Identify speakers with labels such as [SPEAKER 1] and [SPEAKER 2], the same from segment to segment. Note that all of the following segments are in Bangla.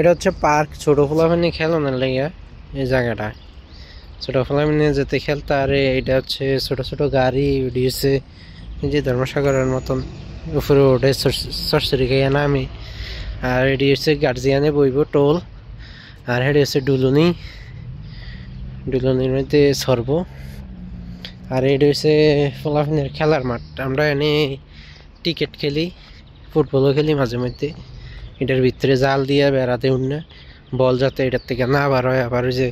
[SPEAKER 1] এটা হচ্ছে পার্ক, ছোট পোলাপানি খেলানোর লাইগা এই জায়গাটা। ছোট পোলাপানি যেতে খেলতে, আর এটা হচ্ছে ছোট ছোট গাড়ি উঠিয়েছে যে ধর্মসাগরের মতন, উপরে ওঠে সরসরি খাইয়া নামি। আর এটি হচ্ছে গার্জিয়ানে বইব টোল, আর এটি হচ্ছে ডুলুনি, ডুলুনির মধ্যে সরব। আর এটা হচ্ছে পোলাপানির খেলার মাঠ। আমরা এনে টিকিট খেলি, ফুটবলও খেলি মাঝে মধ্যে। এটার ভিতরে জাল দিয়ে বেড়াতে উঠে বল যাতে এটার থেকে না বার হয়। আবার ওই যে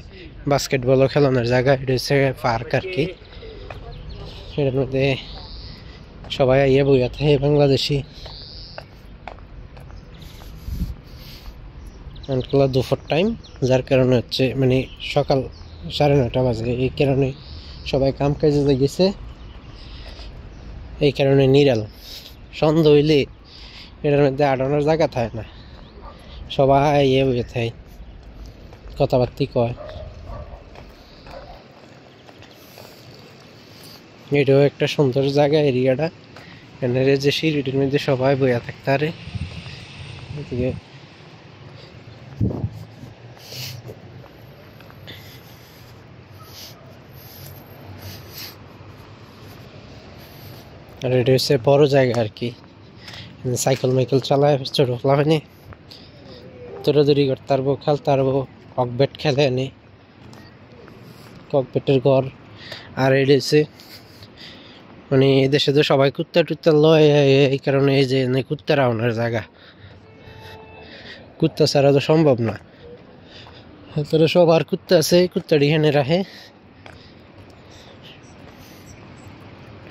[SPEAKER 1] বাস্কেটবলও খেলানোর জায়গা, এটা হচ্ছে পার্ক আর কি। এটার মধ্যে সবাই আইয়া বইয়া থাকে বাংলাদেশি। দুপুর টাইম, যার কারণে হচ্ছে মানে সকাল 9:30 বাজে, এই কারণে সবাই কাম কাজে গেছে, এই কারণে নিরাল। সন্ধ্যা হইলে এটার মধ্যে আটানোর জায়গা থাকে না, সবাই ইয়ে বইয়ে থাকে, কথাবার্তি কয়। এটাও একটা সুন্দর জায়গা এরিয়াটা। এখানে যে সিঁড়িটির মধ্যে সবাই বইয়া থাকতে পারে। এদিকে আর এটা হচ্ছে বড় জায়গা আর কি। সাইকেল মাইকেল চালায় ছোট ফ্লাফেনি, দৌড়াদৌড়ি করতে পারবো, খেলতে পারবো। ককবেট খেলে এনে, ককবেটের ঘর। আর এটা হচ্ছে মানে এদেশে তো সবাই কুত্তা টুত্তা লয়, এই কারণে এই যে কুত্তা রাউনের জায়গা। কুত্তা ছাড়া তো সম্ভব না। তাহলে সবার কুত্তা আছে, কুত্তাটি এখানে রাখে।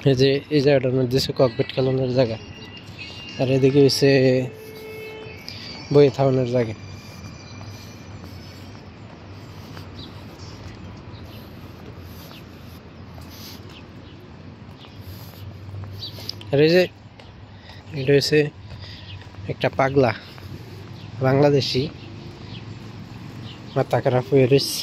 [SPEAKER 1] এই যে এই জায়গাটার মধ্যে ককবেট খেলানোর জায়গা, আর এদিকে হচ্ছে বই থামানোর জায়গা। আর এই যে এটা হচ্ছে একটা পাগলা বাংলাদেশি, মাথা খারাপ হয়ে রয়েছে।